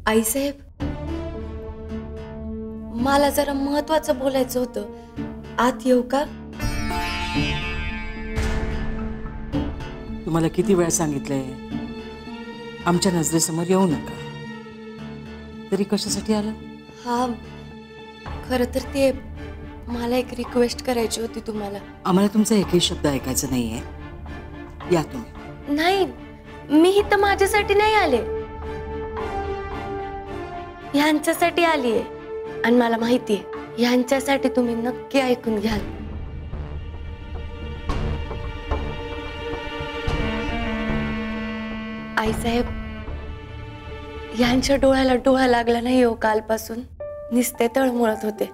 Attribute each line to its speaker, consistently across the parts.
Speaker 1: आईसाहेब, मला जरा महत्वाचं बोलायचं होतं. आत येऊ का?
Speaker 2: तुम्हाला किती वेळा सांगितलंय आमच्या नजरेसमोर येऊ नका. तरी कशासाठी आलं?
Speaker 1: हा, खरं तर ते मला एक रिक्वेस्ट करायची होती तुम्हाला.
Speaker 2: आम्हाला तुमचा एकही शब्द ऐकायचा नाहीये. या तुम्ही.
Speaker 1: नाही, मी इथं माझ्यासाठी नाही आले, ह्यांच्यासाठी आलीये. आणि मला माहितीये ह्यांच्यासाठी तुम्ही नक्की ऐकून घ्याल. आईसाहेब, ह्यांच्या डोळ्याला डोळा लागला नाही हो कालपासून. नुसते तळमळत होते.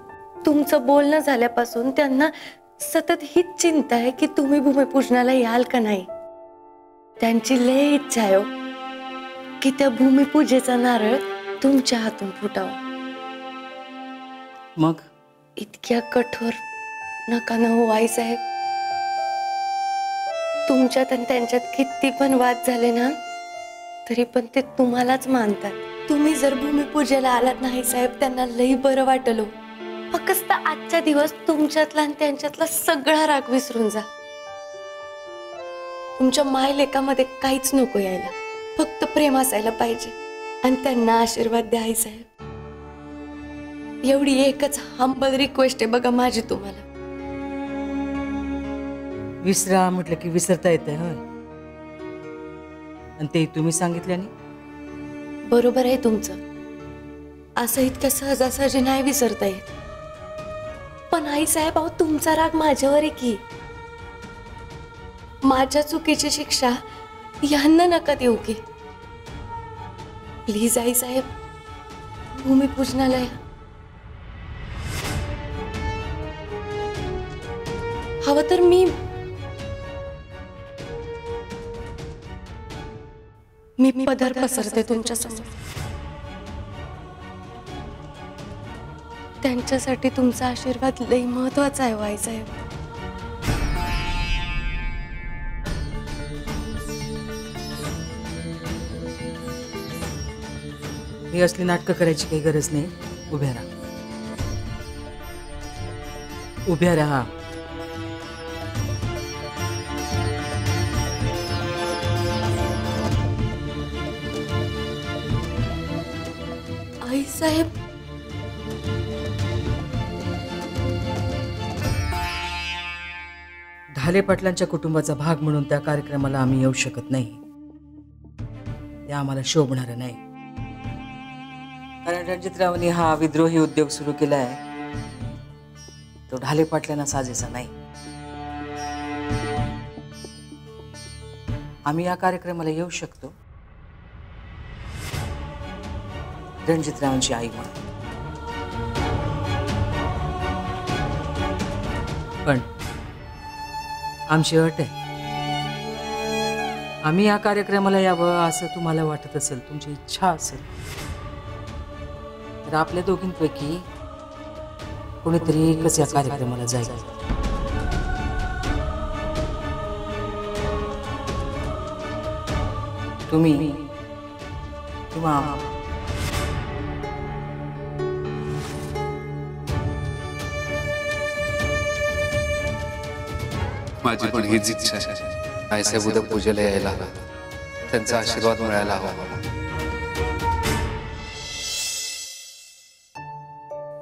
Speaker 1: तुमचं बोलणं झाल्यापासून त्यांना सतत हीच चिंता आहे की तुम्ही भूमिपूजनाला याल का नाही. त्यांची लय इच्छा आहे की त्या भूमिपूजेचा नारळ तुमच्या हातून फुटावा.
Speaker 2: मग
Speaker 1: इतक्या कठोर नका ना हो आईसाहेब. तुमच्यात आणि त्यांच्यात किती पण वाद झाले ना, तरी पण ते तुम्हालाच मानतात. तुम्ही जर भूमिपूजेला आलात नाही साहेब, त्यांना लई बरं वाटलं. फक्त आजचा दिवस तुमच्यातला आणि त्यांच्यातला सगळा राग विसरून जा. तुमच्या मायलेकामध्ये काहीच नको यायला, फक्त प्रेम असायला पाहिजे. आणि त्यांना आशीर्वाद द्या आई साहेब. एवढी एकच हंबल रिक्वेस्ट आहे बघा माझी तुम्हाला.
Speaker 2: विसरा म्हटलं की विसरता येते. होय, आणि ते तुम्ही सांगितल्याने.
Speaker 1: बरोबर आहे तुमचं. असं इतक्या सहजासहजी नाही विसरता येत. पण आई साहेब, अहो तुमचा राग माझ्यावर आहे की. माझ्या चुकीची शिक्षा यांना नका देऊ की. प्लीज आई साहेब, भूमिपूजनाला या. हवं तर मी पदर पसरते तुमच्या समोर. त्यांच्यासाठी तुमचा आशीर्वाद लई महत्वाचा आहे आई साहेब.
Speaker 2: ही असली नाटकं करायची काही गरज नाही. उभ्या राहा, उभ्या राहा.
Speaker 1: आई साहेब,
Speaker 2: ढाले पाटलांच्या कुटुंबाचा भाग म्हणून त्या कार्यक्रमाला आम्ही येऊ शकत नाही. ते आम्हाला शोभणार नाही. कारण रणजितरावांनी हा विद्रोही उद्योग सुरू केलाय, तो ढाले पाटलांना साजेसा नाही. आम्ही या कार्यक्रमाला येऊ शकतो रणजितरावांची आई म्हणून. पण आमची अट आहे, आम्ही या कार्यक्रमाला यावं असं तुम्हाला वाटत असेल, तुमची इच्छा असेल, तर आपल्या दोघींपैकी कोणीतरी एकच या कार्यक्रमाला जाईल. तुम्ही किंवा
Speaker 3: माझी पण हीच इच्छा आहे. आईसाहेब उद्या पूजेला यायला हवा, त्यांचा आशीर्वाद मिळायला हवा.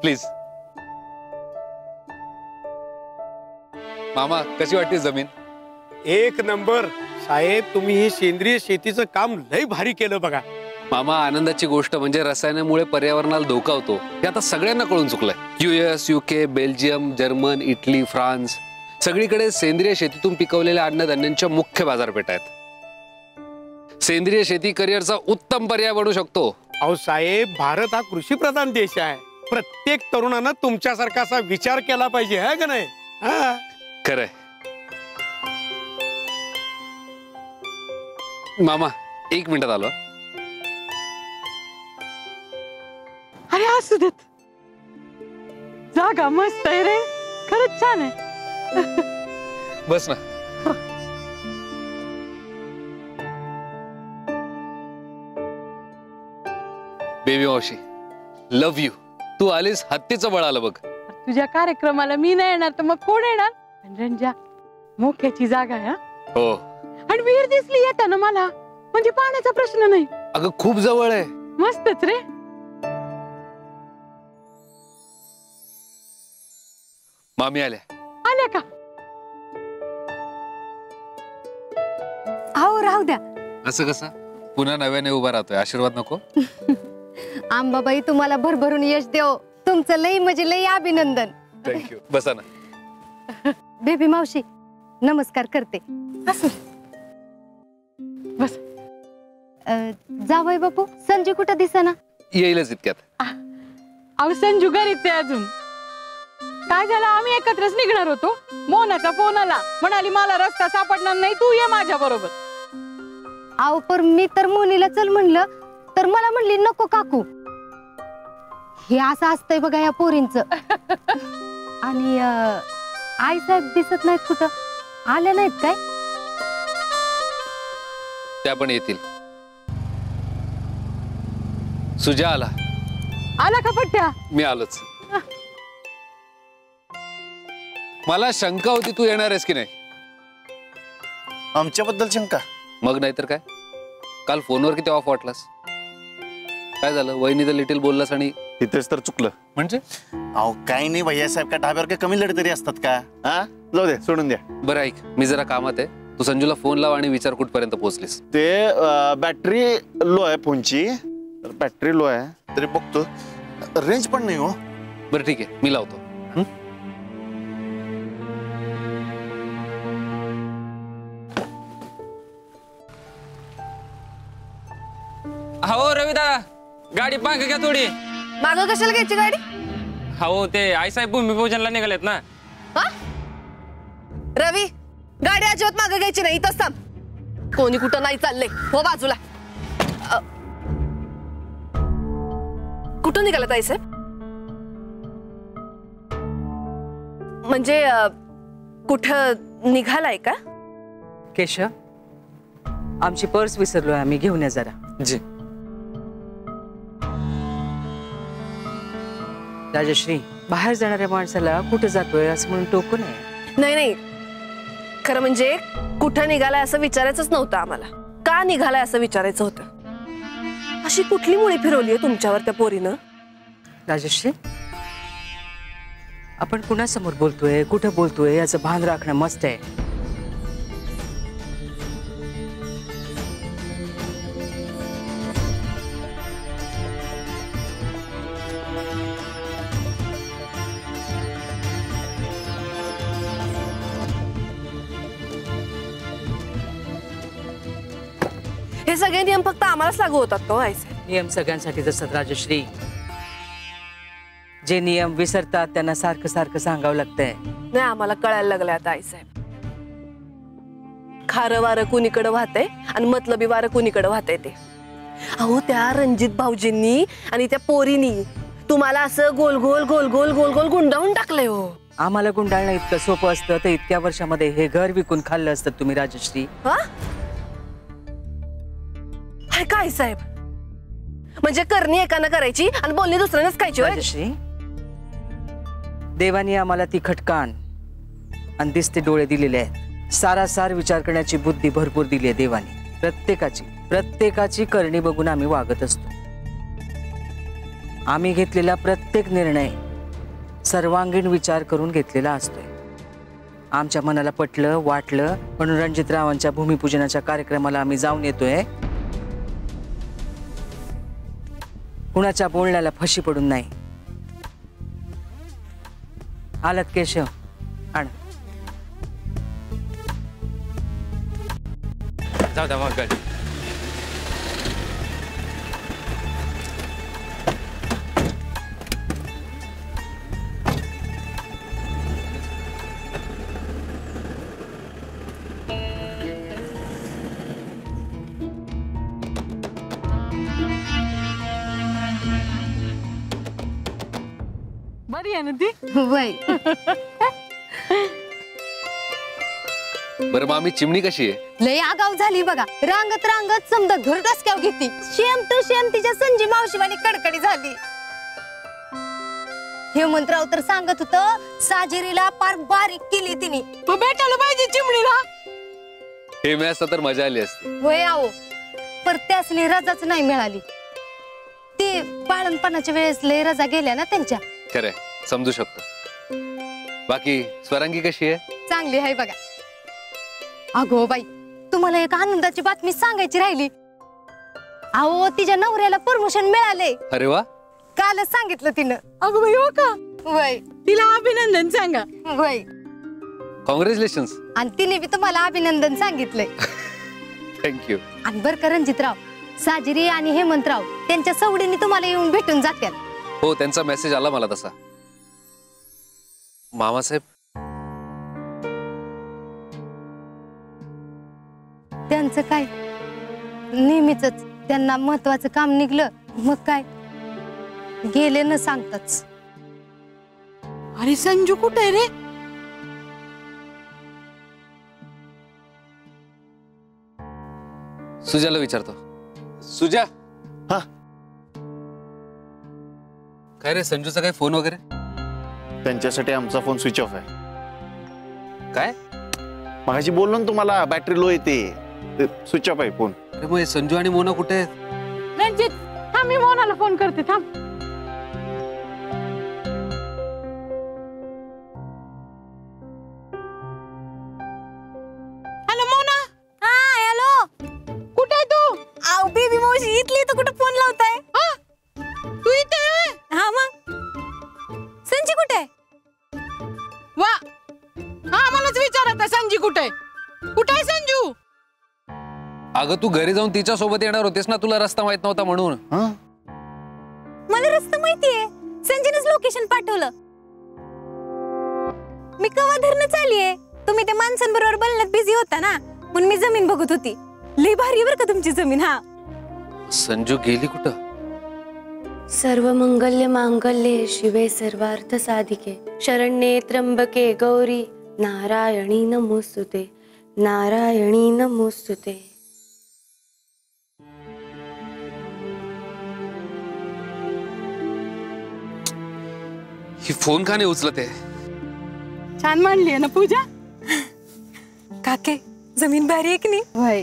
Speaker 3: प्लीज. मामा, कशी वाटते जमीन?
Speaker 4: एक नंबर साहेब. तुम्ही हे सेंद्रिय शेतीचं काम लय भारी केलं बघा.
Speaker 3: मामा, आनंदाची गोष्ट म्हणजे रसायनामुळे पर्यावरणाला धोका होतो हे आता सगळ्यांना कळून चुकलंय. US, UK, Belgium, German, Italy, France सगळीकडे सेंद्रिय शेतीतून पिकवलेल्या अन्नधान्यांच्या मुख्य बाजारपेठा आहेत. सेंद्रिय शेती करिअरचा उत्तम पर्याय बनू शकतो.
Speaker 4: अहो साहेब, भारत हा कृषीप्रधान देश आहे. प्रत्येक तरुणानं तुमच्यासारखा असा विचार केला पाहिजे, है का नाही?
Speaker 3: खरंय. मामा, 1 मिनिटात आलो.
Speaker 5: अरे असू देत, जागा मस्त आहे रे, खरंच छान आहे.
Speaker 3: बस ना. बेबी मावशी, लव्ह यू. तू आलीस, हत्तीचं बळ आलं बघ.
Speaker 5: तुझ्या कार्यक्रमाला मी नाही येणार तर मग कोण येणार? आणि रंजा, मोक्याची जागा आहे हा.
Speaker 3: हो.
Speaker 5: आणि विहीर दिसली येताना मला, म्हणजे पाण्याचा प्रश्न नाही.
Speaker 3: अगं खूप जवळ आहे.
Speaker 5: मस्तच रे.
Speaker 3: मामी आल्या.
Speaker 5: आल्या का?
Speaker 6: अहो राहू द्या.
Speaker 3: असं कसं? पुन्हा नव्याने उभा राहतोय, आशीर्वाद नको?
Speaker 6: आंबाबाई तुम्हाला भरभरून यश देव. तुमचं लई म्हणजे लई अभिनंदन.
Speaker 3: थँक्यू. बसा ना.
Speaker 6: बेबी मावशी नमस्कार करते.
Speaker 5: असं बस.
Speaker 6: जावई बापू, संजू कुठं दिसेना?
Speaker 3: येईलच इतक्यात.
Speaker 5: अहो संजू घरीच आहे अजून. काय झालं, आम्ही एकत्रच निघणार होतो. मोनाचा फोन आला, म्हणाली मला रस्ता सापडणार नाही, तू ये माझ्या बरोबर.
Speaker 6: अहो पर मी तर मोनीला चल म्हणलं तर मला म्हणली नको काकू. हे असं असतंय बघा या पोरींचं. आणि आई साहेब दिसत नाहीत कुठं, आले नाहीत काय?
Speaker 3: त्या पण येतील. सुजा आला.
Speaker 5: आला का पट्ट्या?
Speaker 3: मी आलोच. मला शंका होती तू येणार आहेस की नाही.
Speaker 7: आमच्याबद्दल शंका?
Speaker 3: मग नाहीतर काय. काल फोनवर किती ऑफ वाटलास. काय झालं, वहिनी तर लिटिल बोललास आणि
Speaker 7: इथेच तर चुकलं.
Speaker 3: म्हणजे
Speaker 7: अहो काही नाही भैया साहेब, काय ढाब्यावर काय कमी लढतरी असतात का? हा जाऊ दे, सोडून द्या.
Speaker 3: बरं ऐक, मी जरा कामात आहे. तू संजूला फोन लाव आणि विचार कुठपर्यंत पोहोचलीस.
Speaker 7: ते बॅटरी लो आहे फोनची. बॅटरी लो आहे तरी बघतो, रेंज पण नाही हो.
Speaker 3: बरं ठीक आहे, मी लावतो.
Speaker 8: हो रवी दादा, गाडी पांग घ्या थोडी.
Speaker 1: मागं कशाला घ्यायची गाडी?
Speaker 8: हो ते आईसाहेब भूमिपूजनला निघालेत ना.
Speaker 1: रवी, गाडी अजिबात मागं घ्यायची नाही, इथंच थांब. कोणी कुठं नाही चाललंय, हो बाजूला. कुठं निघाला ताई साहेब? म्हणजे कुठं निघालाय का?
Speaker 2: केशव, आमची पर्स विसरलोय आम्ही, घेऊन या जरा.
Speaker 8: जी.
Speaker 2: राजश्री, बाहेर जाणाऱ्या माणसाला कुठे जातोय असं म्हणून टोकू नये.
Speaker 1: नाही नाही, खरं म्हणजे कुठं निघालाय असं विचारायचंच नव्हतं आम्हाला. का निघालाय असं विचारायचं होतं. अशी कुठली मुळी फिरवली आहे तुमच्यावर त्या पोरीनं?
Speaker 2: राजश्री, आपण कुणासमोर बोलतोय, कुठं बोलतोय याचं भान राखणं मस्त आहे.
Speaker 1: हे सगळे नियम फक्त आम्हालाच लागू होतात का व्हायचे?
Speaker 2: नियम सगळ्यांसाठीच असतात राजश्री. जे नियम विसरतात त्यांना सारखं सारखं सांगावं लागतंय.
Speaker 1: नाही, आम्हाला कळायला लागलंय आता आईसाहेब. खारं वारं कुणीकडे वाहतंय आणि मतलबी वारं कुणीकडे वाहतंय ते. अहो त्या रणजित भाऊजींनी आणि त्या पोरीनी तुम्हाला असं गोल गोल गोल गोल गोल गोल गुंडाळून टाकलंय. हो,
Speaker 2: आम्हाला गुंडाळणं इतकं सोपं असतं तर इतक्या वर्षामध्ये हे घर विकून खाल्लं असतं तुम्ही राजश्री.
Speaker 1: हा काय साहेब, म्हणजे करणी एकानं करायची आणि बोलणी दुसऱ्यानंच खायची.
Speaker 2: राजश्री, देवानी आम्हाला तिखट कान आणि दिसते डोळे दिलेले आहेत. सारासार विचार करण्याची बुद्धी भरपूर दिली आहे देवानी. प्रत्येकाची करणी बघून आम्ही वागत असतो. आम्ही घेतलेला प्रत्येक निर्णय सर्वांगीण विचार करून घेतलेला असतोय. आमच्या मनाला पटलं वाटलं म्हणून रणजितरावांच्या भूमिपूजनाच्या कार्यक्रमाला आम्ही जाऊन येतोय. कुणाच्या बोलण्याला फशी पडून नाही. आलात केशव, आण.
Speaker 8: जाऊ द्या मग गाडी.
Speaker 5: बरी आहे ना ती?
Speaker 6: वय
Speaker 3: बरं मग आम्ही चिमणी कशी आहे?
Speaker 6: लय आगाव झाली बघा, रांगत रांगत समजा घर डसक्याव घेती. शेम टू शेम तिच्या संजी मावशीवानी कडकडी झाली. हेमंतराव तर सांगत होत साजेरीला पार बारीक केली तिने.
Speaker 5: भेटायला पाहिजे चिमणीला.
Speaker 3: हे मी असतं तर मजा आली असती.
Speaker 6: होय आहो, पर त्यासली रजाच नाही मिळाली. ते बाळणपणाच्या वेळेस लय रजा गेल्या ना त्यांच्या.
Speaker 3: खरंय, समजू शकतो. बाकी स्वरांगी कशी आहे?
Speaker 6: चांगली आहे बघा. अगो बाई, तुम्हाला एक आनंदाची बातमी सांगायची राहिली. अहो, तिच्या नवऱ्याला प्रमोशन मिळाले.
Speaker 3: अरे वा,
Speaker 6: कालच सांगितलं तिनं.
Speaker 5: अगं बाई, हो का?
Speaker 6: वय
Speaker 5: तिला अभिनंदन सांगा.
Speaker 6: वय,
Speaker 3: कॉंग्रॅच्युलेशन्स.
Speaker 6: आणि तिने बी तुम्हाला अभिनंदन सांगितलंय.
Speaker 3: थँक्यू.
Speaker 6: आणि बर का रणजितराव, साजिरी आणि हेमंतराव त्यांच्या सवडीने तुम्हाला येऊन भेटून जात्यात.
Speaker 3: हो, त्यांचा मेसेज आला मला तसा. मामासाहेब,
Speaker 6: त्यांचं काय, नेहमीच त्यांना महत्वाचं काम निघलं मग काय गेले न सांगताच.
Speaker 5: अरे संजू कुठे आहे रे?
Speaker 3: सुजाला विचारतो. सुजा.
Speaker 7: हा.
Speaker 3: काय रे, संजूचा काय फोन वगैरे?
Speaker 7: त्यांच्यासाठी आमचा फोन स्विच ऑफ आहे.
Speaker 3: काय?
Speaker 7: मगाशी बोललो ना तुम्हाला, बॅटरी लो येते, स्विच ऑफ आहे फोन.
Speaker 3: अरे मग संजू आणि मोना कुठे आहेत?
Speaker 5: रणजित, थांब, मी मोनाला फोन करते. थांब. हॅलो मोना.
Speaker 6: हा, हॅलो.
Speaker 5: कुठे आहे तू?
Speaker 6: आव बेबी मावशी इथली, तर कुठे फोन लावताय?
Speaker 5: तू इथे आहे?
Speaker 6: हा, मग संजी कुठे?
Speaker 5: वा, हा मलाच विचारत आहे संजी कुठे? कुठे आहे संजू?
Speaker 3: अगं तू घरी जाऊन तिच्या सोबत येणार होतीस ना, तुला रस्ता माहित नव्हता म्हणून.
Speaker 6: मला रस्ता माहितीये, संजीनेच लोकेशन पाठवलं. मी कवा धरणं चाललीये, तुम्ही त्या माणसांबरोबर बोलण्यात बिझी होता ना, म्हणून मी जमीन बघत होती. लई भारी बर का तुमची जमीन. हा,
Speaker 3: संजू गेली कुठं?
Speaker 1: सर्व मंगल्य मांगल्ये शिवे सर्वार्थ साधिके शरण्ये त्र्यंबके गौरी नारायणी नमोस्तुते नारायणी नमोस्तुते.
Speaker 3: ही फोन का नाही उचलते?
Speaker 5: छान मांडली आहे ना पूजा.
Speaker 6: काके जमीन भारी आहे की नाही?
Speaker 5: होय.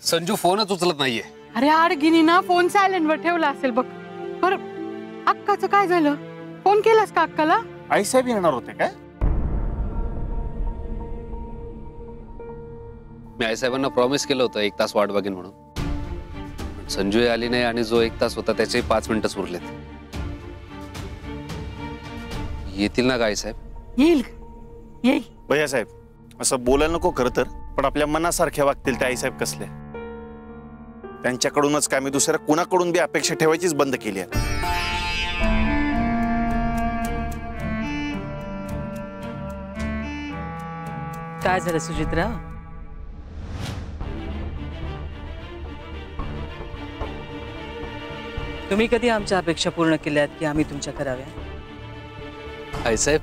Speaker 3: संजू फोनच उचलत नाहीये.
Speaker 5: अरे आडगिनी ना फोन सायलेंट वर ठेवला असेल बघ. बर, अक्काचं काय झालं? फोन केलास का अक्काला?
Speaker 7: आई साहेब येणार होते काय?
Speaker 3: मी आईसाहेबांना प्रॉमिस केलं होतं 1 तास वाट बघेन म्हणून. पण संजू आली नाही आणि जो 1 तास होता त्याचे 5 मिनिटच उरलेत. येतील ना गाई साहेब?
Speaker 5: येईल, येईल.
Speaker 7: भैया साहेब, असं बोलायला नको खरं तर, पण आपल्या मनासारख्या वागतील त्या आई साहेब कसले. त्यांच्याकडूनच काय, मी दुसऱ्या कुणाकडून बी अपेक्षा ठेवायचीच बंद केली आहे.
Speaker 2: काय झालं सुचित्रा? तुम्ही कधी आमच्या अपेक्षा पूर्ण केल्यात की आम्ही तुमच्या कराव्या?
Speaker 3: आईसाहेब,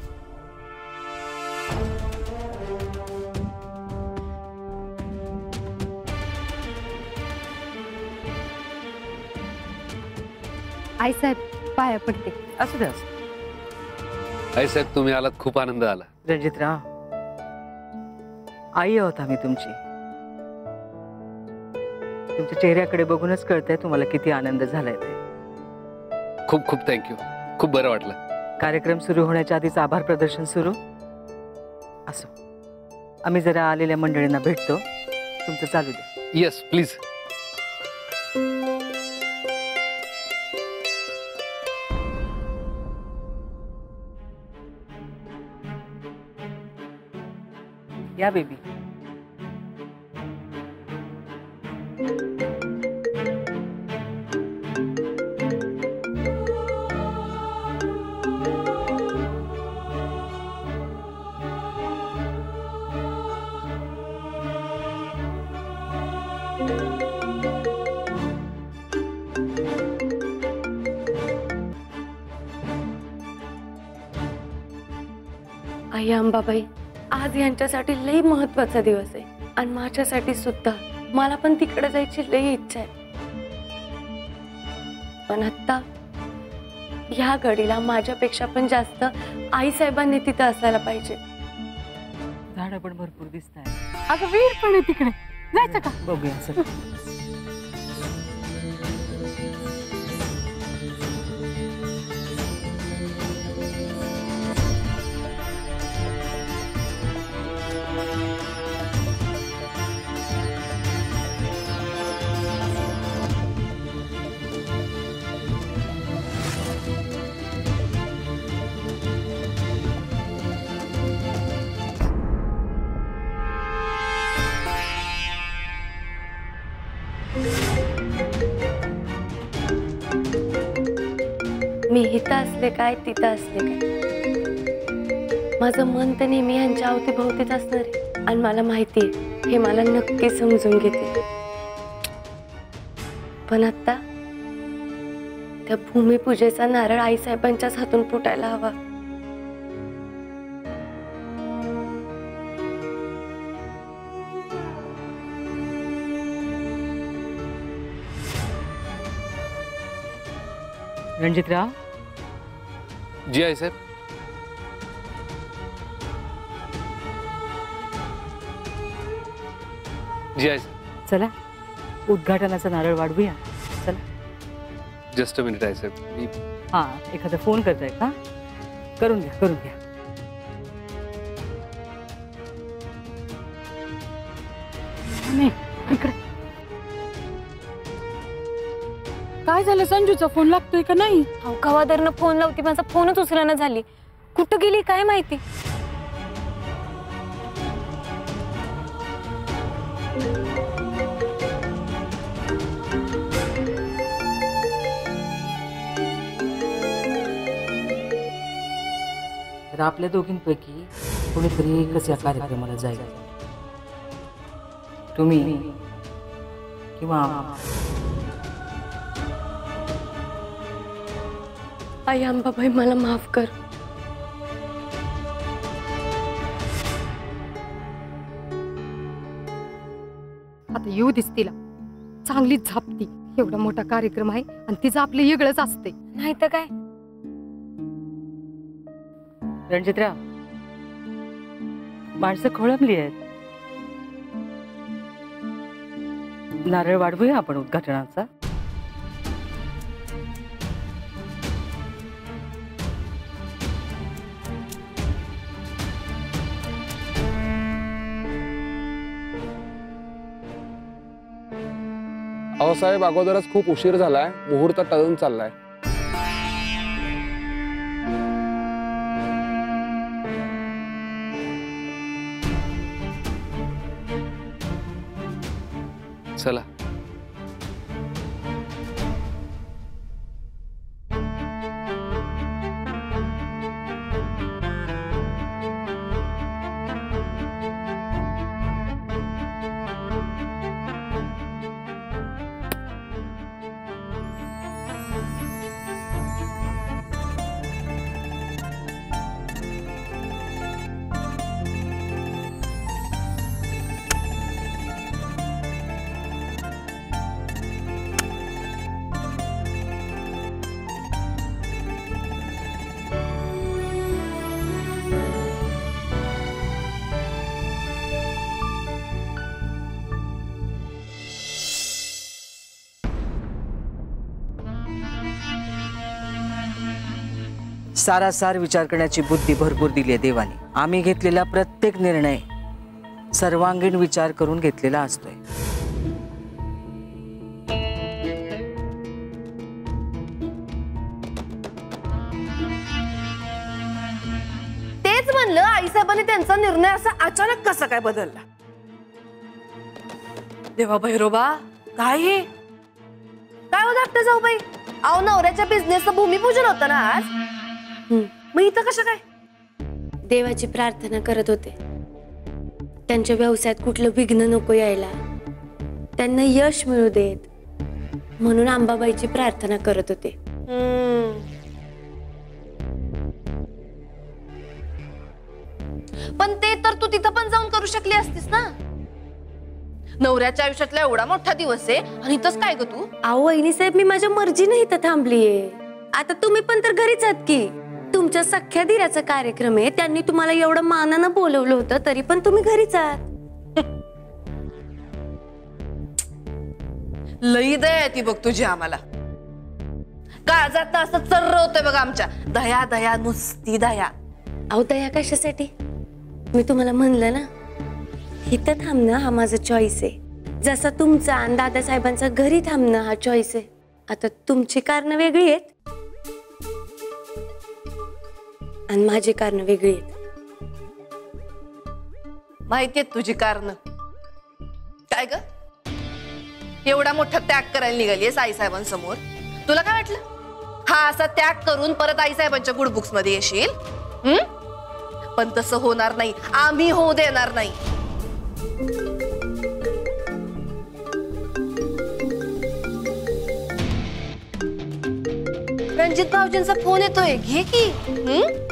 Speaker 6: आई साहेब पाया पडते.
Speaker 2: असू दे, असू दे.
Speaker 3: आईसाहेब तुम्ही आलात, खूप आनंद आला.
Speaker 2: रणजितराव, आई आहोत आम्ही तुमची. तुमच्या चेहऱ्याकडे बघूनच कळतंय तुम्हाला किती आनंद झालाय ते.
Speaker 3: खूप खूप थँक्यू. खूप बरं वाटलं.
Speaker 2: कार्यक्रम सुरू होण्याच्या आधीच आभार प्रदर्शन सुरू. असो, आम्ही जरा आलेल्या मंडळींना भेटतो. तुमचं चालू द्या.
Speaker 3: Yes please.
Speaker 2: या बेबी.
Speaker 1: आई अंबाबाई, आज यांच्यासाठी लई महत्वाचा दिवस आहे आणि माझ्यासाठी सुद्धा. मला पण तिकडे जायची लई इच्छा आहे. पण आता ह्या घडीला माझ्यापेक्षा पण जास्त आई साहेबांनी तिथं असायला पाहिजे.
Speaker 2: झाडं पण भरपूर दिसत आहे.
Speaker 5: अगं विहीर पण आहे तिकडे, जायचं का?
Speaker 2: बघूया सर.
Speaker 1: मी इथं असले काय तिथं असले काय, माझं मन तर नेहमी यांच्या अवतीभोवतीच असणार आहे. आणि मला माहिती आहे हे मला नक्की समजून घेते. पण आता त्या भूमिपूजेचा नारळ आई साहेबांच्याच हातून फुटायला हवा.
Speaker 2: रणजितराव.
Speaker 3: जी आई साहेब. जी आई साहेब.
Speaker 2: चला उद्घाटनाचा नारळ वाढवूया. चला.
Speaker 3: जस्ट अ मिनिट आई साहेब. मी
Speaker 2: हा एखादा फोन करताय का? करून घ्या करून घ्या.
Speaker 5: नाही इकडे. काय झालं? संजूचा फोन लागतोय का नाही?
Speaker 1: कवादरनं फोन लावती, माझा फोनच उचलना झाली. कुठं गेली काय माहिती.
Speaker 2: तर आपल्या दोघींपैकी कोणीतरी एकच या कार्यक्रमाला जाईल. तुम्ही किंवा
Speaker 1: आई अंबाबाई मला माफ कर.
Speaker 6: आता येऊ दिस तिला चांगली झापती. एवढा मोठा कार्यक्रम आहे आणि तिचं आपलं वेगळंच असते.
Speaker 1: नाही तर काय.
Speaker 2: रणजितराव, माणसं खोळंबली आहेत. नारळ वाढवूया आपण उद्घाटनाचा.
Speaker 9: अहो साहेब, अगोदरच खूप उशीर झालाय. मुहूर्त टळून चाललाय.
Speaker 3: चला.
Speaker 2: सारासार विचार करण्याची बुद्धी भरपूर दिली आहे देवाने. आम्ही घेतलेला प्रत्येक निर्णय सर्वांगीण विचार करून घेतलेला असतोय.
Speaker 1: तेच म्हणलं आईसाहेबांनी त्यांचा निर्णय असा अचानक कसा काय बदलला. देवा भैरोबा, काय हे काय होत आपल्या जाऊबाई? अहो नवऱ्याच्या बिझनेसचं भूमिपूजन होतं ना आज. मग इथं कसं काय? देवाची प्रार्थना करत होते. त्यांच्या व्यवसायात कुठलं विघ्न नको यायला, त्यांना यश मिळू देत म्हणून अंबाबाईची प्रार्थना करत होते.
Speaker 10: पण ते तर तू तिथं पण जाऊन करू शकली असतीस ना. नवऱ्याच्या आयुष्यातला एवढा मोठा दिवस आहे आणि इथंच काय ग तू?
Speaker 1: अहो वहिनी साहेब, मी माझ्या मर्जीने इथं थांबलीये. आता तुम्ही पण तर घरीच आहात की. तुमच्या सख्या धीराचा कार्यक्रम आहे, त्यांनी तुम्हाला एवढं मानानं बोलवलं होतं, तरी पण तुम्ही घरीच आहात.
Speaker 10: लई दया आहे ती बघ तुझी आम्हाला. काळजात असं चर्र होतंय बघ आमच्या. दया दया नुसती दया.
Speaker 1: अहो दया कशासाठी? मी तुम्हाला म्हणलं ना, इथं थांबणं हा माझा चॉईस आहे. जसा तुमचा आणि दादासाहेबांचा घरी थांबणं हा चॉईस आहे. आता तुमची कारणं वेगळी आहेत आणि माझी कारणं वेगळी आहेत.
Speaker 10: माहितीयेत तुझी कारण. काय ग, एवढा मोठा त्याग करायला निघालीयस आईसाहेबांसमोर. तुला काय वाटलं हा असा त्याग करून परत आईसाहेबांच्या गुड बुक्स मध्ये येशील? पण तसं होणार नाही. आम्ही होऊ देणार नाही. रणजित भाऊजींचा फोन येतोय, घे की.